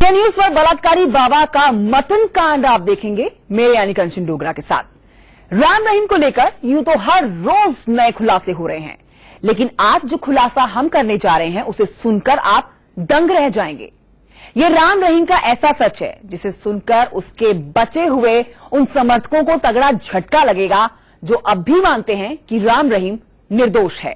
India news पर बलात्कारी बाबा का मटन कांड आप देखेंगे मेरे यानी कंचन डोगरा के साथ। राम रहीम को लेकर यूं तो हर रोज नए खुलासे हो रहे हैं, लेकिन आज जो खुलासा हम करने जा रहे हैं उसे सुनकर आप दंग रह जाएंगे। ये राम रहीम का ऐसा सच है जिसे सुनकर उसके बचे हुए उन समर्थकों को तगड़ा झटका लगेगा जो अब भी मानते हैं कि राम रहीम निर्दोष है।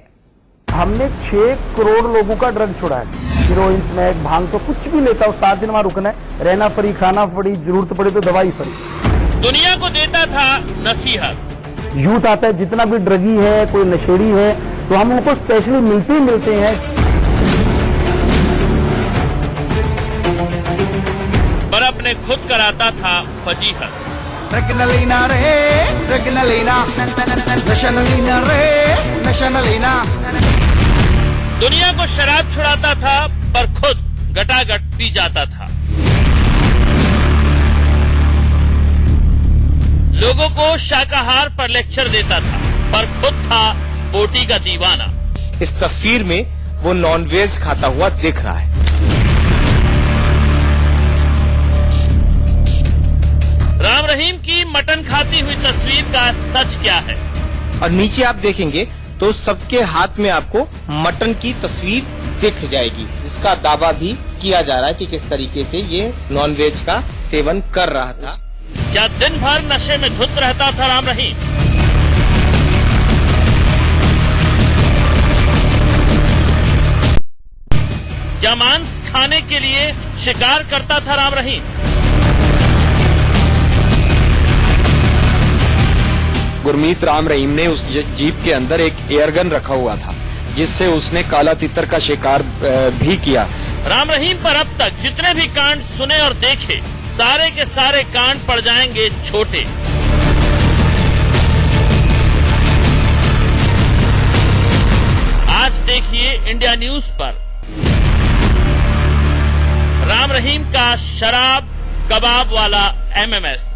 हमने 6 करोड़ लोगों का ड्रग छोड़ा है। हीरोइन, स्मैक, भांग तो कुछ भी लेता हूँ, 7 दिन वहां रुकना है, रहना फ्री, खाना फ्री, जरूरत पड़े तो दवाई फ्री। दुनिया को देता था नसीहत। यूथ आता है, जितना भी ड्रगी है, कोई नशेड़ी है, तो हम उनको स्पेशली मिलते हैं। पर अपने खुद कराता था फजीहत। ड्रग न लेना रे, ड्रग न लेना, नशा न लेना रे, नशा न लेना। दुनिया को शराब छुड़ाता था पर खुद गटागट पी जाता था। लोगों को शाकाहार पर लेक्चर देता था पर खुद था बोटी का दीवाना। इस तस्वीर में वो नॉनवेज खाता हुआ दिख रहा है। राम रहीम की मटन खाती हुई तस्वीर का सच क्या है? और नीचे आप देखेंगे तो सबके हाथ में आपको मटन की तस्वीर दिख जाएगी, जिसका दावा भी किया जा रहा है कि किस तरीके से ये नॉनवेज का सेवन कर रहा था। क्या दिन भर नशे में धुत रहता था राम रहीम? क्या मांस खाने के लिए शिकार करता था राम रहीम? गुरमीत राम रहीम ने उस जीप के अंदर एक एयरगन रखा हुआ था, जिससे उसने काला तितर का शिकार भी किया। राम रहीम पर अब तक जितने भी कांड सुने और देखे, सारे के सारे कांड पड़ जाएंगे छोटे। आज देखिए इंडिया न्यूज पर राम रहीम का शराब कबाब वाला MMS।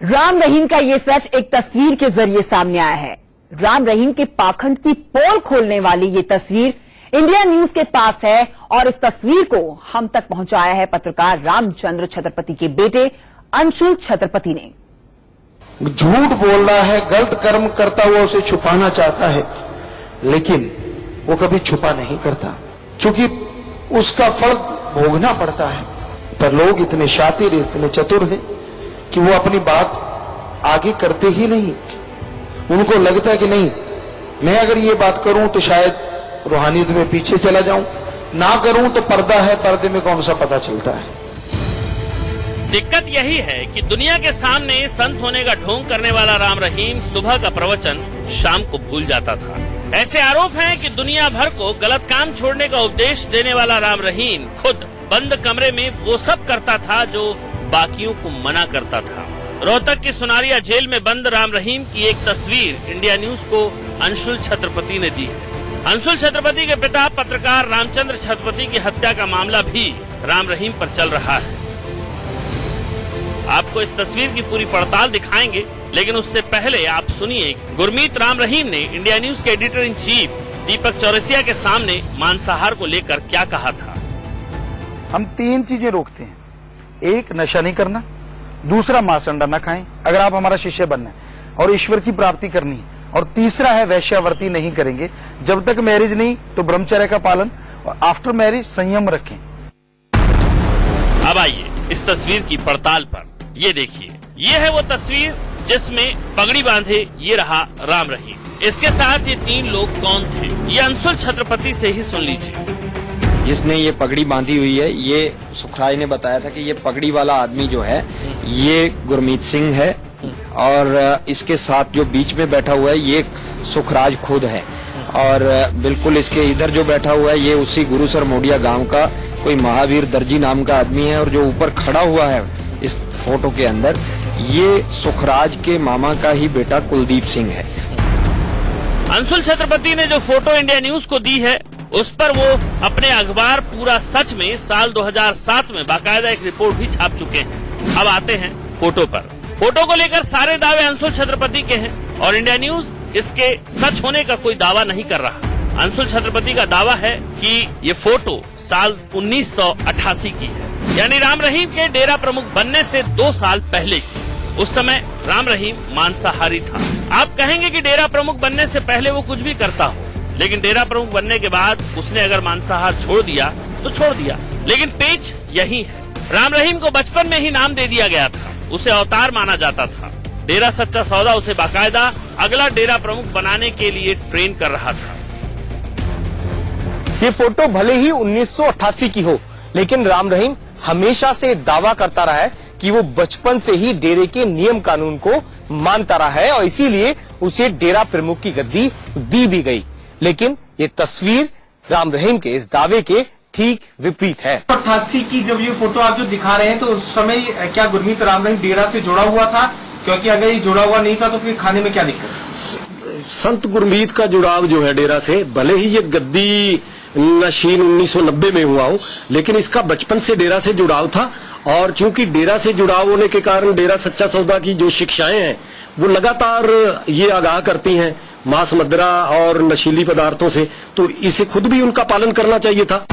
राम रहीम का ये सच एक तस्वीर के जरिए सामने आया है। राम रहीम के पाखंड की पोल खोलने वाली ये तस्वीर इंडिया न्यूज के पास है और इस तस्वीर को हम तक पहुंचाया है पत्रकार रामचंद्र छत्रपति के बेटे अंशुल छत्रपति ने। झूठ बोल रहा है, गलत कर्म करता हुआ उसे छुपाना चाहता है, लेकिन वो कभी छुपा नहीं करता, क्योंकि उसका फल भोगना पड़ता है। पर लोग इतने शातिर, इतने चतुर हैं कि वो अपनी बात आगे करते ही नहीं। उनको लगता है कि नहीं, मैं अगर ये बात करूं तो शायद रूहानियत में पीछे चला जाऊं, ना करूं तो पर्दा है, पर्दे में कौन सा पता चलता है। दिक्कत यही है कि दुनिया के सामने संत होने का ढोंग करने वाला राम रहीम सुबह का प्रवचन शाम को भूल जाता था। ऐसे आरोप हैं कि दुनिया भर को गलत काम छोड़ने का उपदेश देने वाला राम रहीम खुद बंद कमरे में वो सब करता था जो बाकियों को मना करता था। रोहतक की सुनारिया जेल में बंद राम रहीम की एक तस्वीर इंडिया न्यूज को अंशुल छत्रपति ने दी है। अंशुल छत्रपति के पिता पत्रकार रामचंद्र छत्रपति की हत्या का मामला भी राम रहीम पर चल रहा है। आपको इस तस्वीर की पूरी पड़ताल दिखाएंगे, लेकिन उससे पहले आप सुनिए गुरमीत राम रहीम ने इंडिया न्यूज के एडिटर इन चीफ दीपक चौरसिया के सामने मांसाहार को लेकर क्या कहा था। हम 3 चीजें रोकते हैं। एक, नशा नहीं करना। दूसरा, मांस अंडा न खाएं अगर आप हमारा शिष्य बनना है और ईश्वर की प्राप्ति करनी है। और तीसरा है, वैश्यावृत्ति नहीं करेंगे। जब तक मैरिज नहीं तो ब्रह्मचर्य का पालन, और आफ्टर मैरिज संयम रखें। अब आइए इस तस्वीर की पड़ताल पर। ये देखिए, ये है वो तस्वीर जिसमें पगड़ी बांधे ये रहा राम रहीम। इसके साथ ये 3 लोग कौन थे, ये अंशुल छत्रपति से ही सुन लीजिए। जिसने ये पगड़ी बांधी हुई है, ये सुखराज ने बताया था कि ये पगड़ी वाला आदमी जो है ये गुरमीत सिंह है, और इसके साथ जो बीच में बैठा हुआ है ये सुखराज खुद है, और बिल्कुल इसके इधर जो बैठा हुआ है ये उसी गुरुसर मोडिया गांव का कोई महावीर दर्जी नाम का आदमी है, और जो ऊपर खड़ा हुआ है इस फोटो के अंदर ये सुखराज के मामा का ही बेटा कुलदीप सिंह है। अंशुल छत्रपति ने जो फोटो इंडिया न्यूज को दी है उस पर वो अपने अखबार पूरा सच में साल 2007 में बाकायदा एक रिपोर्ट भी छाप चुके हैं। अब आते हैं फोटो पर। फोटो को लेकर सारे दावे अंशुल छत्रपति के हैं और इंडिया न्यूज इसके सच होने का कोई दावा नहीं कर रहा। अंशुल छत्रपति का दावा है कि ये फोटो साल 1988 की है, यानी राम रहीम के डेरा प्रमुख बनने से 2 साल पहले की। उस समय राम रहीम मांसाहारी था। आप कहेंगे कि डेरा प्रमुख बनने से पहले वो कुछ भी करता हो, लेकिन डेरा प्रमुख बनने के बाद उसने अगर मांसाहार छोड़ दिया तो छोड़ दिया। लेकिन पेच यही है, राम रहीम को बचपन में ही नाम दे दिया गया था, उसे अवतार माना जाता था। डेरा सच्चा सौदा उसे बाकायदा अगला डेरा प्रमुख बनाने के लिए ट्रेन कर रहा था। ये फोटो भले ही 1988 की हो, लेकिन राम रहीम हमेशा से दावा करता रहा है कि वो बचपन से ही डेरे के नियम कानून को मानता रहा है और इसीलिए उसे डेरा प्रमुख की गद्दी दी भी गई। लेकिन ये तस्वीर राम रहीम के इस दावे के ठीक विपरीत है। 88 की जब ये फोटो आप जो दिखा रहे हैं, तो उस समय क्या गुरमीत राम रहीम डेरा से जुड़ा हुआ था? क्योंकि अगर ये जुड़ा हुआ नहीं था तो फिर खाने में क्या दिक्कत? संत गुरमीत का जुड़ाव जो है डेरा से, भले ही ये गद्दी नशीन 1990 में हुआ हो, लेकिन इसका बचपन से डेरा से जुड़ाव था। और चूंकि डेरा से जुड़ाव होने के कारण डेरा सच्चा सौदा की जो शिक्षाएं हैं वो लगातार ये आगाह करती हैं मांस मदिरा और नशीली पदार्थों से, तो इसे खुद भी उनका पालन करना चाहिए था।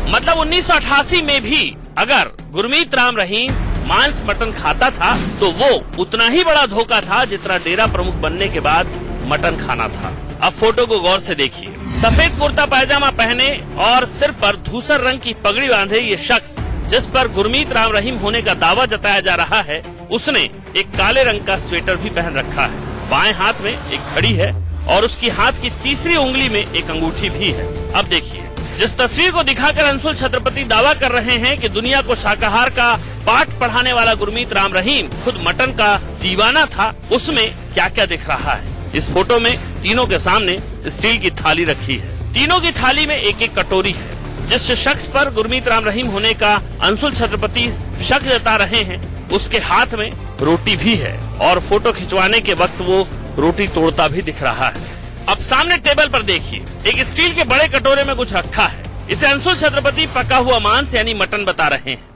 मतलब 1988 में भी अगर गुरमीत राम रहीम मांस मटन खाता था तो वो उतना ही बड़ा धोखा था जितना डेरा प्रमुख बनने के बाद मटन खाना था। अब फोटो को गौर से देखिए। सफेद कुर्ता पायजामा पहने और सिर पर धूसर रंग की पगड़ी बांधे ये शख्स, जिस पर गुरमीत राम रहीम होने का दावा जताया जा रहा है, उसने एक काले रंग का स्वेटर भी पहन रखा है। बाएं हाथ में एक घड़ी है और उसकी हाथ की तीसरी उंगली में एक अंगूठी भी है। अब देखिए, जिस तस्वीर को दिखाकर अंशुल छत्रपति दावा कर रहे हैं कि दुनिया को शाकाहार का पाठ पढ़ाने वाला गुरमीत राम रहीम खुद मटन का दीवाना था, उसमें क्या क्या दिख रहा है। इस फोटो में तीनों के सामने स्टील की थाली रखी है। तीनों की थाली में एक एक कटोरी है। जिस शख्स पर गुरमीत राम रहीम होने का अंशुल छत्रपति शक जता रहे हैं, उसके हाथ में रोटी भी है और फोटो खिंचवाने के वक्त वो रोटी तोड़ता भी दिख रहा है। अब सामने टेबल पर देखिए, एक स्टील के बड़े कटोरे में कुछ रखा है। इसे अंशुल छत्रपति पका हुआ मांस यानी मटन बता रहे हैं।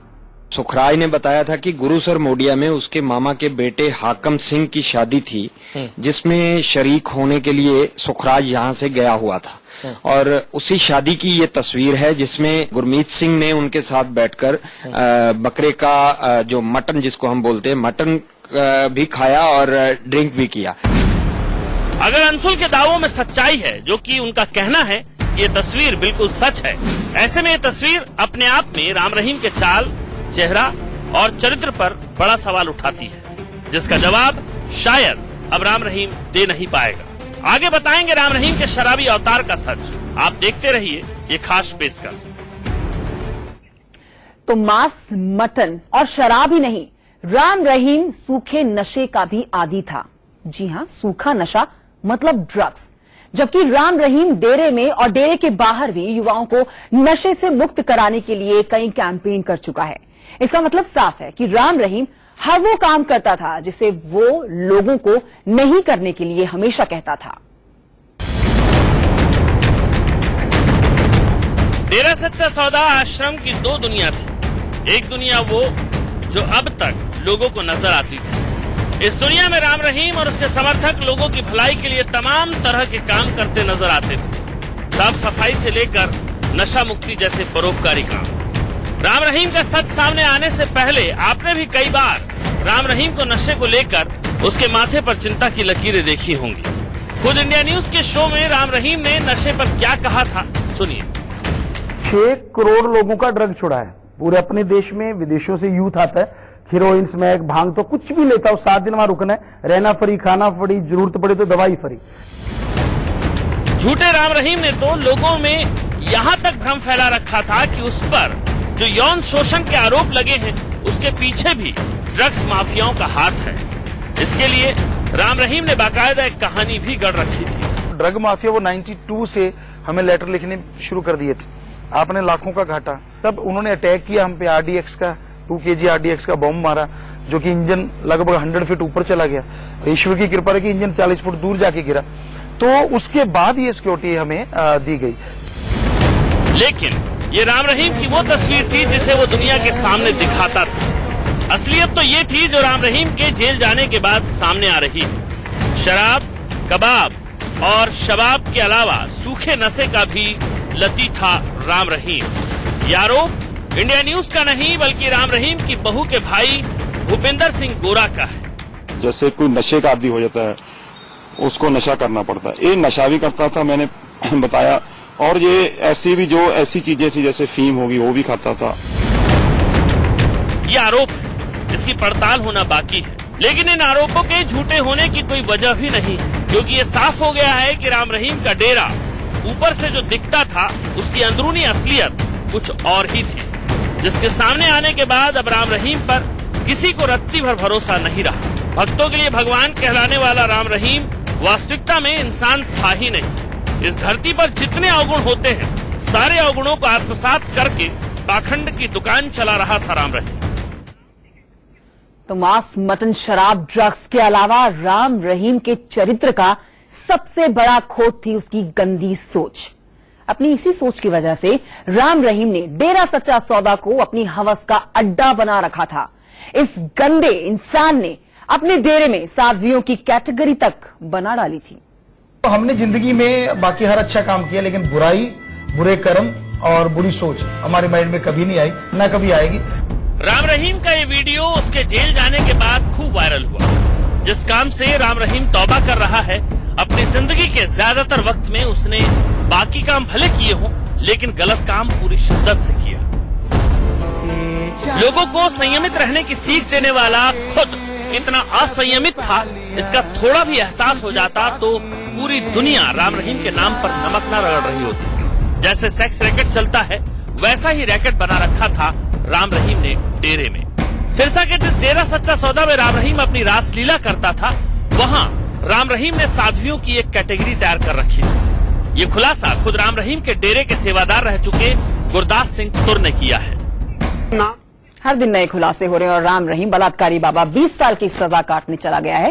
सुखराय ने बताया था कि गुरुसर मोडिया में उसके मामा के बेटे हाकम सिंह की शादी थी, जिसमें शरीक होने के लिए सुखराज यहाँ से गया हुआ था। और उसी शादी की ये तस्वीर है जिसमें गुरमीत सिंह ने उनके साथ बैठकर बकरे का जो मटन जिसको हम बोलते हैं मटन भी खाया और ड्रिंक भी किया। अगर अंशुल के दावों में सच्चाई है, जो कि उनका कहना है कि ये तस्वीर बिल्कुल सच है, ऐसे में ये तस्वीर अपने आप में राम रहीम के चाल, चेहरा और चरित्र पर बड़ा सवाल उठाती है, जिसका जवाब शायद अब राम रहीम दे नहीं पाएगा। आगे बताएंगे राम रहीम के शराबी अवतार का सच। आप देखते रहिए ये खास पेशकश। तो मांस, मटन और शराब ही नहीं, राम रहीम सूखे नशे का भी आदी था। जी हां, सूखा नशा मतलब ड्रग्स। जबकि राम रहीम डेरे में और डेरे के बाहर भी युवाओं को नशे से मुक्त कराने के लिए कई कैंपेन कर चुका है। इसका मतलब साफ है कि राम रहीम हर वो काम करता था जिसे वो लोगों को नहीं करने के लिए हमेशा कहता था। डेरा सच्चा सौदा आश्रम की 2 दुनिया थी। एक दुनिया वो जो अब तक लोगों को नजर आती थी। इस दुनिया में राम रहीम और उसके समर्थक लोगों की भलाई के लिए तमाम तरह के काम करते नजर आते थे। साफ सफाई से लेकर नशा मुक्ति जैसे परोपकारी काम। राम रहीम का सच सामने आने से पहले आपने भी कई बार राम रहीम को नशे को लेकर उसके माथे पर चिंता की लकीरें देखी होंगी। खुद इंडिया न्यूज के शो में राम रहीम ने नशे पर क्या कहा था, सुनिए। 6 करोड़ लोगों का ड्रग छुड़ा है पूरे अपने देश में। विदेशों से यूथ आता है, हीरोइन, स्मैक, भांग, तो कुछ भी लेता हो, 7 दिन वहां रुकना है, रहना फ्री, खाना फ्री, जरूरत पड़े तो दवाई फ्री। झूठे राम रहीम ने तो लोगों में यहाँ तक भ्रम फैला रखा था कि उस पर जो यौन शोषण के आरोप लगे हैं, उसके पीछे भी ड्रग्स माफियाओं का हाथ है। इसके लिए राम रहीम ने बाकायदा एक कहानी भी गढ़ रखी थी। ड्रग माफिया वो 92 से हमें लेटर लिखने शुरू कर दिए थे, आपने लाखों का घाटा। तब उन्होंने अटैक किया हम पे, RDX का 2 kg RDX का बॉम्ब मारा, जो कि इंजन लगभग 100 फीट ऊपर चला गया। ईश्वर की कृपा है कि इंजन 40 फुट दूर जाके गिरा। तो उसके बाद ये सिक्योरिटी हमें दी गई। लेकिन ये राम रहीम की वो तस्वीर थी जिसे वो दुनिया के सामने दिखाता था। असलियत तो ये थी जो राम रहीम के जेल जाने के बाद सामने आ रही है। शराब, कबाब, और शबाब के अलावा सूखे नशे का भी लती था राम रहीम। ये आरोप इंडिया न्यूज का नहीं बल्कि राम रहीम की बहू के भाई भूपेंद्र सिंह गोरा का है। जैसे कोई नशे का आदी हो जाता है उसको नशा करना पड़ता है, ये नशा भी करता था मैंने बताया, और ये ऐसी चीजें थी जैसे फीम होगी वो भी खाता था। ये आरोप है, इसकी पड़ताल होना बाकी है, लेकिन इन आरोपों के झूठे होने की कोई वजह भी नहीं, क्योंकि ये साफ हो गया है कि राम रहीम का डेरा ऊपर से जो दिखता था उसकी अंदरूनी असलियत कुछ और ही थी, जिसके सामने आने के बाद अब राम रहीम पर किसी को रत्ती भर भरोसा नहीं रहा। भक्तों के लिए भगवान कहलाने वाला राम रहीम वास्तविकता में इंसान था ही नहीं। इस धरती पर जितने अवगुण होते हैं सारे अवगुणों को आत्मसात करके पाखंड की दुकान चला रहा था राम रहीम। तो मांस, मटन, शराब, ड्रग्स के अलावा राम रहीम के चरित्र का सबसे बड़ा खोट थी उसकी गंदी सोच। अपनी इसी सोच की वजह से राम रहीम ने डेरा सच्चा सौदा को अपनी हवस का अड्डा बना रखा था। इस गंदे इंसान ने अपने डेरे में साध्वियों की कैटेगरी तक बना डाली थी। तो हमने जिंदगी में बाकी हर अच्छा काम किया, लेकिन बुराई, बुरे कर्म और बुरी सोच हमारे माइंड में कभी नहीं आई, ना कभी आएगी। राम रहीम का ये वीडियो उसके जेल जाने के बाद खूब वायरल हुआ। जिस काम से राम रहीम तौबा कर रहा है, अपनी जिंदगी के ज्यादातर वक्त में उसने बाकी काम भले किए हों, लेकिन गलत काम पूरी शिद्दत से किया। लोगों को संयमित रहने की सीख देने वाला खुद इतना असंयमित था, इसका थोड़ा भी एहसास हो जाता तो पूरी दुनिया राम रहीम के नाम पर नमक न रगड़ रही होती। जैसे सेक्स रैकेट चलता है वैसा ही रैकेट बना रखा था राम रहीम ने डेरे में। सिरसा के जिस डेरा सच्चा सौदा में राम रहीम अपनी रासलीला करता था, वहाँ राम रहीम ने साध्वियों की एक कैटेगरी तैयार कर रखी थी। ये खुलासा खुद राम रहीम के डेरे के सेवादार रह चुके गुरदास सिंह तुर ने किया है। हर दिन नए खुलासे हो रहे हैं और राम रहीम बलात्कारी बाबा 20 साल की सजा काटने चला गया है।